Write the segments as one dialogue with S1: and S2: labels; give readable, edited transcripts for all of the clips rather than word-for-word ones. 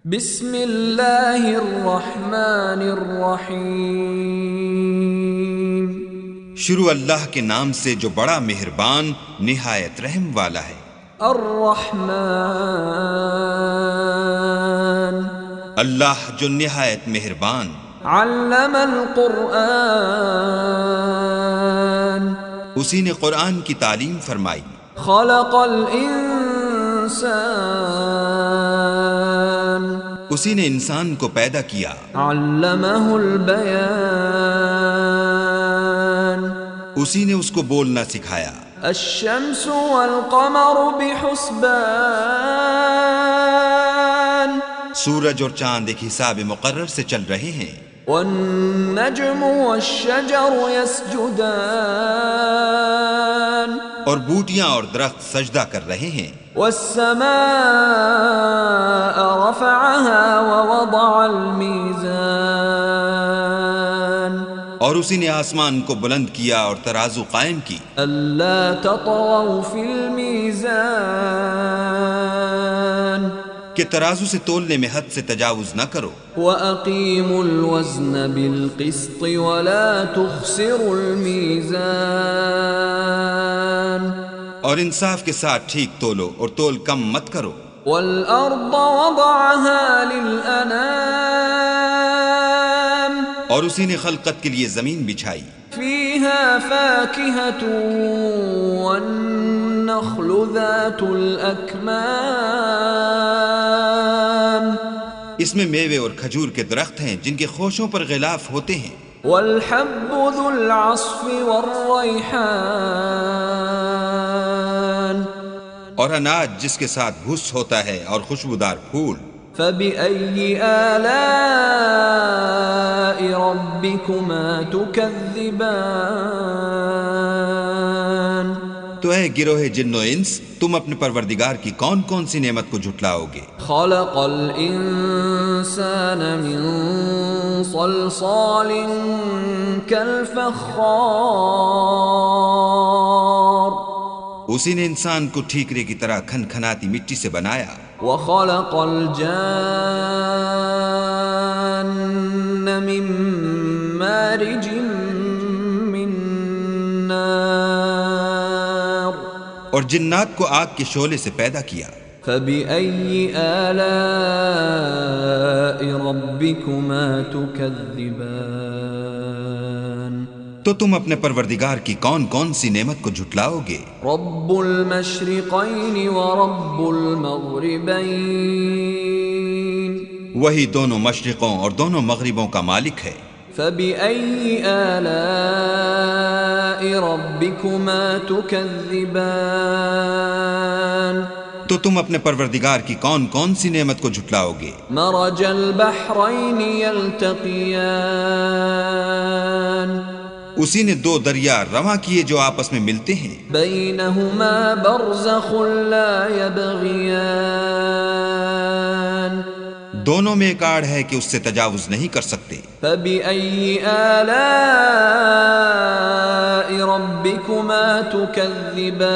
S1: بسم اللہ الرحمن الرحیم۔
S2: شروع اللہ کے نام سے جو بڑا مہربان نہایت رحم والا ہے۔
S1: الرحمن،
S2: اللہ جو نہایت مہربان،
S1: علم القرآن،
S2: اسی نے قرآن کی تعلیم فرمائی،
S1: خلق الانسان،
S2: اسی نے انسان کو پیدا کیا،
S1: علمہ البیان،
S2: اسی نے اس کو بولنا سکھایا۔
S1: الشمس والقمر بحسبان،
S2: سورج اور چاند ایک حساب مقرر سے چل رہے ہیں،
S1: والنجم والشجر يسجدان،
S2: اور بوٹیاں اور درخت سجدہ کر رہے ہیں۔
S1: والسماء رفعها ووضع الميزان،
S2: اور اسی نے آسمان کو بلند کیا اور ترازو قائم کی،
S1: ألا تطغوا في الميزان،
S2: کہ ترازو سے تولنے میں حد سے تجاوز نہ کرو،
S1: وَأَقِيمُوا الْوَزْنَ بِالْقِسْطِ وَلَا تُخْسِرُوا الْمِيزَانَ،
S2: اور انصاف کے ساتھ ٹھیک تولو اور تول کم مت کرو۔
S1: وَالْأَرْضَ وَضَعَهَا لِلْأَنَامِ،
S2: اور اسی نے خلقت کے لیے زمین بچھائی،
S1: فِيهَا فَاكِهَةٌ وَالنَّخْلُ ذَاتُ الْأَكْمَامِ،
S2: اس میں میوے اور کھجور کے درخت ہیں جن کے خوشوں پر غلاف ہوتے ہیں،
S1: وَالْحَبُّ ذُو الْعَصْفِ وَالرَّيْحَانِ،
S2: اور اناج جس کے ساتھ بھس ہوتا ہے اور خوشبودار پھول۔
S1: فَبِأَيِّ آلَاءِ رَبِّكُمَا تُكَذِّبَانِ،
S2: تو اے گروہ جن و انس، تم اپنے پروردگار کی کون کون سی نعمت کو جھٹلاؤ گے؟
S1: خَلَقَ الْإِنسَانَ مِنْ صَلْصَالٍ كَالْفَخَّارِ،
S2: اسی نے انسان کو ٹھیکرے کی طرح کھن کھناتی مٹی سے بنایا،
S1: وَخَلَقَ الْجَانَّ مِنْ مَارِجٍ مِّن نَّارٍ،
S2: اور جنات کو آگ کے شعلے سے پیدا کیا۔
S1: فَبِأَيِّ آلَاءِ رَبِّكُمَا تُكَذِّبَانِ،
S2: تو تم اپنے پروردگار کی کون کون سی نعمت کو جھٹلاؤ گے؟
S1: رَبُّ الْمَشْرِقَيْنِ وَرَبُّ الْمَغْرِبَيْنِ،
S2: وہی دونوں مشرقوں اور دونوں مغربوں کا مالک ہے۔
S1: فَبِأَيِّ آلَاءِ رَبِّكُمَا تُكَذِّبَانِ،
S2: تو تم اپنے پروردگار کی کون کون سی نعمت کو جھٹلاؤ گے؟
S1: مَرَجَ الْبَحْرَيْنِ يَلْتَقِيَانِ،
S2: اسی نے دو دریا رواں کیے جو آپس میں ملتے ہیں،
S1: بَيْنَهُمَا بَرْزَخٌ لَا يَبْغِيَانِ،
S2: دونوں میں ایک آڑ ہے کہ اس سے تجاوز نہیں کر سکتے۔
S1: فَبِأَيِّ آلَاءِ رَبِّكُمَا تُكَذِّبَانِ،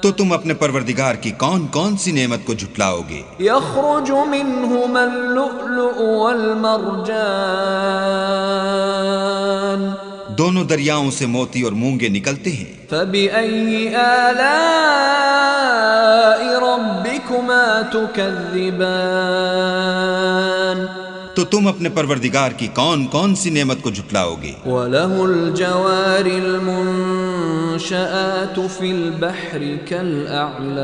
S2: تو تم اپنے پروردگار کی کون کون سی نعمت کو جھٹلاؤ گے؟
S1: يَخْرُجُ مِنْهُمَا اللُّؤْلُؤُ وَالْمَرْجَانُ،
S2: دونوں دریاؤں سے موتی اور مونگے نکلتے ہیں۔
S1: فَبِأَيِّ آلَاءِ رَبِّكُمَا تُكَذِّبَانِ،
S2: تو تم اپنے پروردگار کی کون کون سی نعمت کو جھٹلاؤ گے؟
S1: وَلَهُ الْجَوَارِ الْمُنشَآتُ فِي الْبَحْرِ كَالْأَعْلَامِ،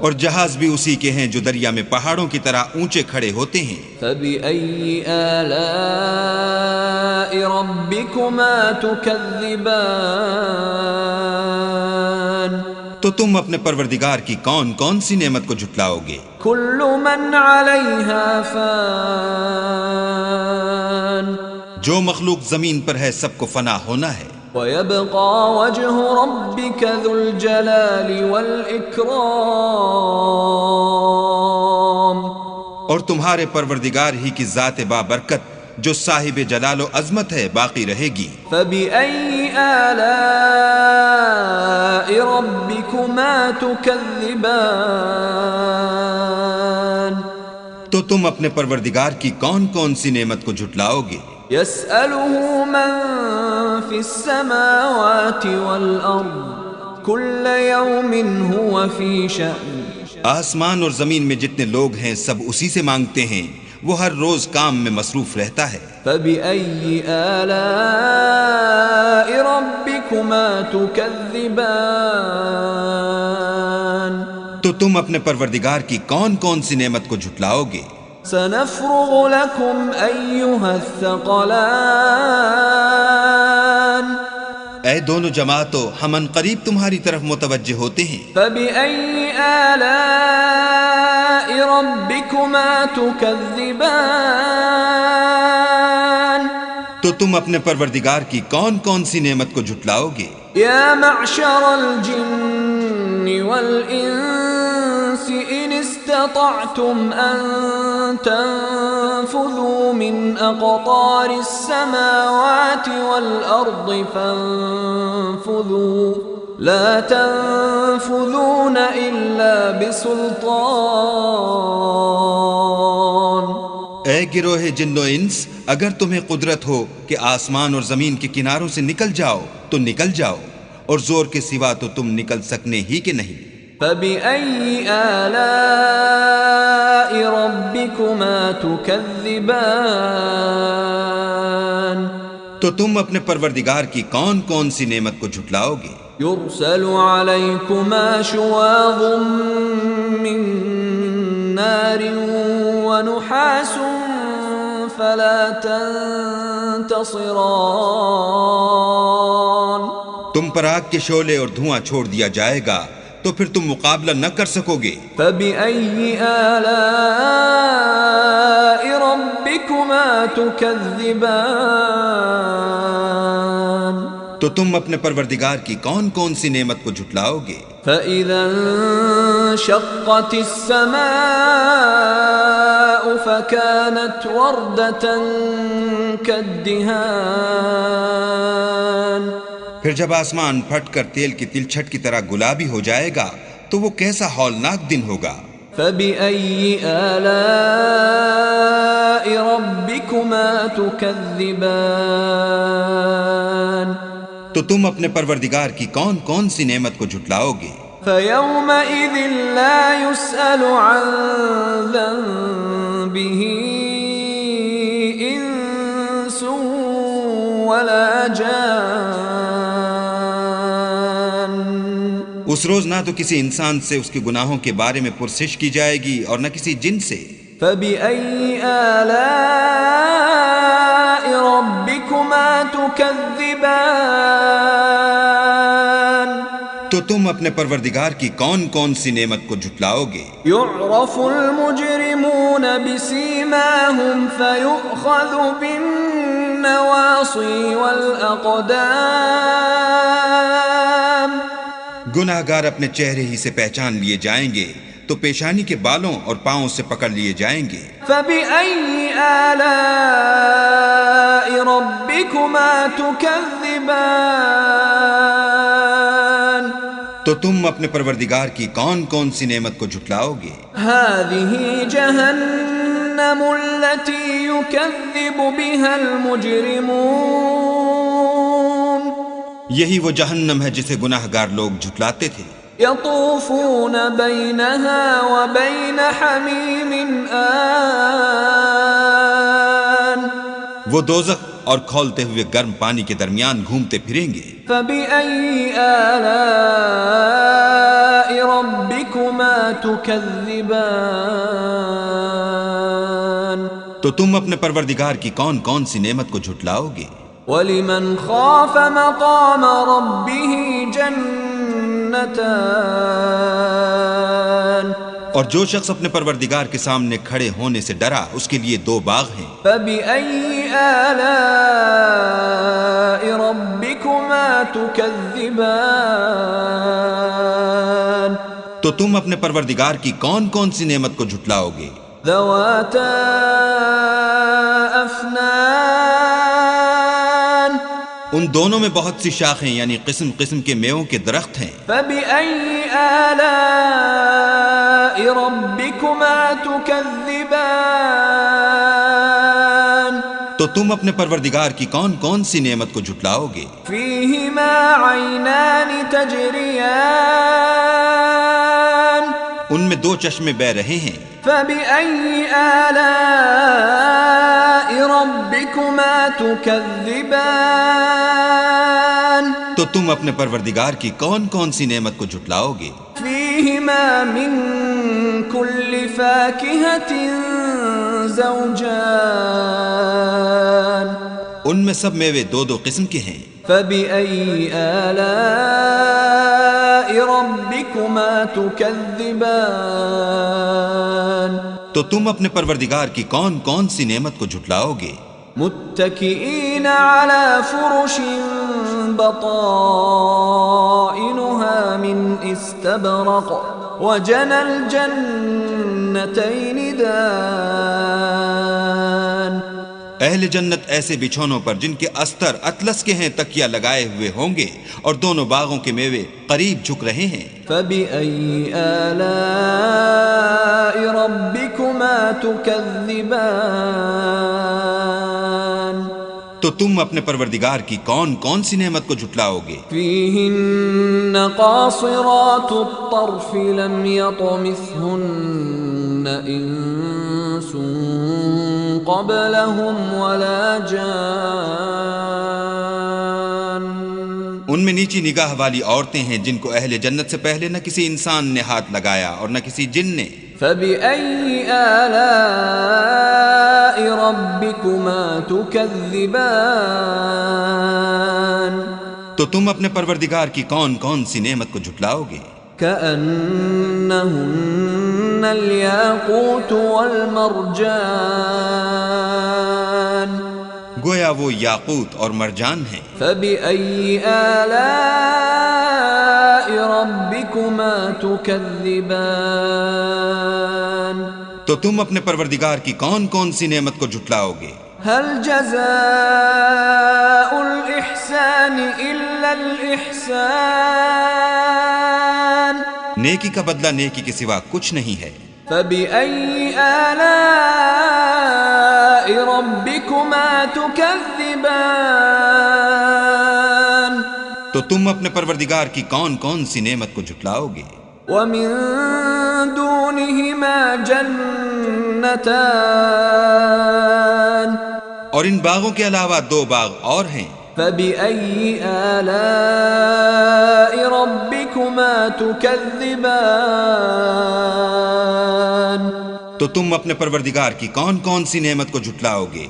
S2: اور جہاز بھی اسی کے ہیں جو دریا میں پہاڑوں کی طرح اونچے کھڑے ہوتے ہیں۔
S1: فَبِأَيِّ آلَاءِ رَبِّكُمَا تُكَذِّبَانِ،
S2: تو تم اپنے پروردگار کی کون کون سی نعمت کو جھٹلاؤ گے؟
S1: كُلُّ مَنْ عَلَيْهَا فَانٍ،
S2: جو مخلوق زمین پر ہے سب کو فنا ہونا ہے،
S1: وَيَبْقَى وَجْهُ رَبِّكَ ذُو الْجَلَالِ وَالْإِكْرَامِ،
S2: اور تمہارے پروردگار ہی کی ذات بابرکت جو صاحب جلال و عظمت ہے باقی رہے گی۔
S1: فبأي آلاء ربكما تكذبان
S2: تو تم اپنے پروردگار کی کون کون سی نعمت کو جھٹلاؤ گے؟
S1: يسأله من في السماوات والأرض كل يوم هو في شأن
S2: آسمان اور زمین میں جتنے لوگ ہیں سب اسی سے مانگتے ہیں، وہ ہر روز کام میں مصروف رہتا ہے۔
S1: فبأي آلاء ربكما تكذبان
S2: تو تم اپنے پروردگار کی کون کون سی نعمت کو جھٹلاؤ گے؟
S1: سنفرغ لكم أيها الثقلان
S2: اے دونوں جماعتوں، ہم ان قریب تمہاری طرف متوجہ ہوتے ہیں۔
S1: فبأي آلاء ربكما تكذبان
S2: تو تم اپنے پروردگار کی کون کون سی نعمت کو جھٹلاؤ گے؟
S1: يا معشر الجن والإنس إن استطعتم أن تنفذوا من أقطار السماوات والأرض فانفذوا لا تنفذون إلا بسلطان۔
S2: اے گروہ جن و انس، اگر تمہیں قدرت ہو کہ آسمان اور زمین کے کناروں سے نکل جاؤ تو نکل جاؤ، اور زور کے سوا تو تم نکل سکنے ہی کہ نہیں۔
S1: فبأي آلاء ربكما تكذبان
S2: تو تم اپنے پروردگار کی کون کون سی نعمت کو جھٹلاؤ گے؟
S1: يرسل عليكما شواظ من نار ونحاس فلا تنتصران۔
S2: تم پر آگ کے شعلے اور دھواں چھوڑ دیا جائے گا تو پھر تم مقابلہ نہ کر سکو گے۔
S1: فبأي آلاء ربكما تكذبان
S2: تو تم اپنے پروردگار کی کون کون سی نعمت کو جھٹلاؤ گے؟
S1: فإذا انشقت السماء فكانت وردة كالدهان
S2: پھر جب آسمان پھٹ کر تیل کی تلچھٹ کی طرح گلابی ہو جائے گا تو وہ کیسا ہولناک دن ہوگا۔
S1: فبأي آلاء ربكما تكذبان
S2: تو تم اپنے پروردگار کی کون کون سی نعمت کو جھٹلاؤ گے؟
S1: فيومئذ لا يسأل عن ذنبه إنس ولا جان۔
S2: اس روز نہ تو کسی انسان سے اس کے گناہوں کے بارے میں پرسش کی جائے گی اور نہ کسی جن سے۔
S1: فبأي آلاء ربكما تكذبان
S2: تو تم اپنے پروردگار کی کون کون سی نعمت کو جھٹلاؤ گے؟
S1: يعرف المجرمون بسيماهم فيؤخذ بالنواصي والأقدام۔
S2: گناہ گار اپنے چہرے ہی سے پہچان لیے جائیں گے تو پیشانی کے بالوں اور پاؤں سے پکڑ لیے جائیں گے۔
S1: فبأي آلاء ربكما تكذبان
S2: تو تم اپنے پروردگار کی کون کون سی نعمت کو جھٹلاؤ گے؟
S1: هذه جهنم التي يكذب بها المجرمون۔
S2: یہی وہ جہنم ہے جسے گناہ گار لوگ جھٹلاتے تھے۔
S1: يطوفون بينها وبين حميم آن
S2: وہ دوزخ اور کھولتے ہوئے گرم پانی کے درمیان گھومتے پھریں گے۔
S1: فبأي آلاء ربكما تكذبان
S2: تو تم اپنے پروردگار کی کون کون سی نعمت کو جھٹلاؤ گے؟
S1: ولمن خاف مقام ربه جنتان
S2: اور جو شخص اپنے پروردگار کے سامنے کھڑے ہونے سے ڈرا اس کے لیے دو باغ ہیں۔
S1: فبأي آلاء ربكما تكذبان
S2: تو تم اپنے پروردگار کی کون کون سی نعمت کو جھٹلاؤ گے؟
S1: ذواتا أفنان
S2: ان دونوں میں بہت سی شاخیں یعنی قسم قسم کے میووں کے درخت ہیں.
S1: فبأي آلاء ربكما تكذبان
S2: تو تم اپنے پروردگار کی کون کون سی نعمت کو جھٹلاؤ گے؟
S1: فيهما عينان تجريان
S2: ان میں دو چشمے بہہ رہے ہیں.
S1: فبأي آلاء ربكما تكذبان
S2: تو تم اپنے پروردگار کی کون کون سی نعمت کو جھٹلاؤ گے؟
S1: فيهما من كل فاكهة زوجان
S2: ان میں سب میوے دو دو قسم کے ہیں.
S1: فبأي آلاء ربكما تكذبان
S2: تو تم اپنے پروردگار کی کون کون سی نعمت کو جھٹلاؤ گے؟
S1: متكئين على فرش بطائنها من استبرق وجنى الجنتين دان
S2: اہل جنت ایسے بچھونوں پر جن کے استر اطلس کے ہیں تکیہ لگائے ہوئے ہوں گے اور دونوں باغوں کے میوے قریب جھک رہے ہیں.
S1: فبأي آلاء ربكما تكذبان
S2: تو تم اپنے پروردگار کی کون کون سی نعمت کو جھٹلاؤ گے؟
S1: فيهن قاصرات الطرف لم يطمثهن إنس قبلهم ولا جان
S2: ان میں نیچی نگاہ والی عورتیں ہیں جن کو اہل جنت سے پہلے نہ کسی انسان نے ہاتھ لگایا اور نہ کسی جن نے.
S1: فبأي آلاء ربكما تكذبان
S2: تو تم اپنے پروردگار کی کون کون سی نعمت کو جھٹلاؤ گے؟
S1: كأنهن الياقوت والمرجان
S2: گویا وہ یاقوت اور مرجان ہیں.
S1: فبأي آلاء ربكما تكذبان
S2: تو تم اپنے پروردگار کی کون کون سی نعمت کو جھٹلاؤ گے؟
S1: هل جزاء الإحسان إلا الإحسان
S2: نیکی کا بدلہ نیکی کے سوا کچھ نہیں ہے.
S1: فبأي آلاء ربكما تكذبان
S2: تو تم اپنے پروردگار کی کون کون سی نعمت کو جھٹلاؤ گے؟
S1: ومن دونهما جنتان
S2: اور ان باغوں کے علاوہ دو باغ اور ہیں.
S1: فبأي آلاء ربكما تكذبان
S2: تو تم اپنے پروردگار کی کون کون سی نعمت کو جھٹلاؤ گے؟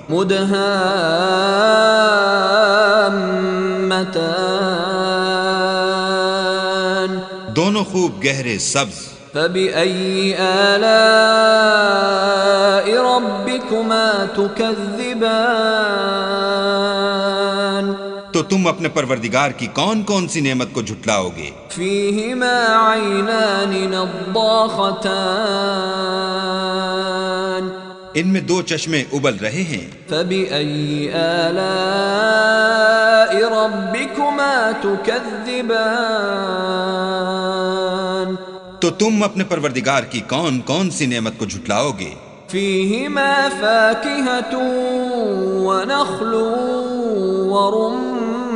S1: مدهامتان
S2: دونوں خوب گہرے سبز.
S1: فبأي آلاء ربكما تكذبان
S2: تو تم اپنے پروردگار کی کون کون سی نعمت کو جھٹلاؤ گے؟
S1: فيهما عينان نضاختان
S2: ان میں دو چشمے ابل رہے ہیں.
S1: فبأي آلاء ربكما تكذبان
S2: تو تم اپنے پروردگار کی کون کون سی نعمت کو جھٹلاؤ گے؟
S1: فيهما فاكهة ونخل ورمان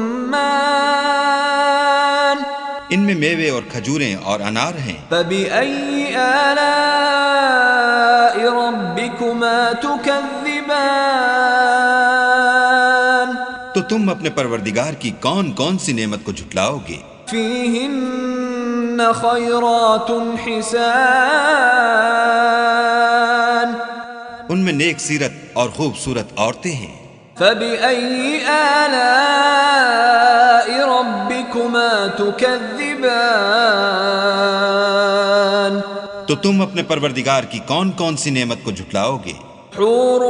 S2: ان میں میوے اور کھجوریں اور انار ہیں.
S1: فبأي آلاء ربكما تكذبان
S2: تو تم اپنے پروردگار کی کون کون سی نعمت کو جھٹلاؤ گے؟
S1: فيهن خيرات حسان
S2: ان میں نیک سیرت اور خوبصورت عورتیں ہیں.
S1: فبأي آلاء ربكما تكذبان
S2: تو تم اپنے پروردگار کی کون کون سی نعمت کو جھٹلاؤ گے؟
S1: حور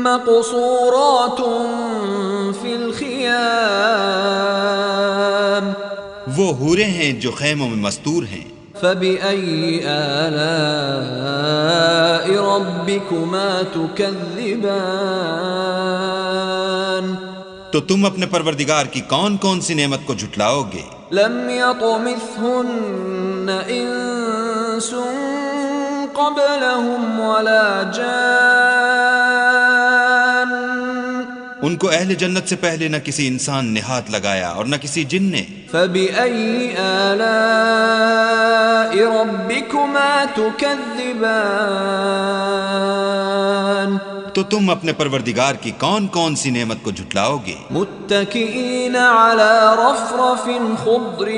S1: مقصورات في الخيام
S2: وہ حوریں ہیں جو خیموں میں مستور ہیں.
S1: فبأي آلاء ربكما تكذبان
S2: تو تم اپنے پروردگار کی کون کون سی نعمت کو جھٹلاؤ گے؟
S1: لم يطمثهن انس قبلهم ولا جان
S2: ان کو اہل جنت سے پہلے نہ کسی انسان نے ہاتھ لگایا اور نہ کسی جن نے۔
S1: فبأي آلاء ربكما تكذبان
S2: تو تم اپنے پروردگار کی کون کون سی نعمت کو جھٹلاؤ گے؟
S1: متكئين على رفرف خضر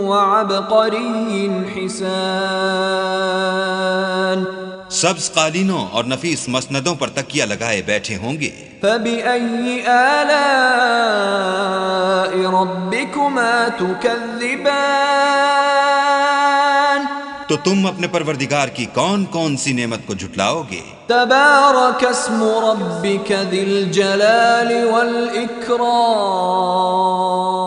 S1: وعبقري حسان
S2: سبز قالینوں اور نفیس مسندوں پر تکیہ لگائے بیٹھے ہوں گے۔
S1: فبأي آلاء ربكما تكذبان
S2: تو تم اپنے پروردگار کی کون کون سی نعمت کو جھٹلاؤ گے؟
S1: تبارك اسم ربك ذي الجلال والإكرام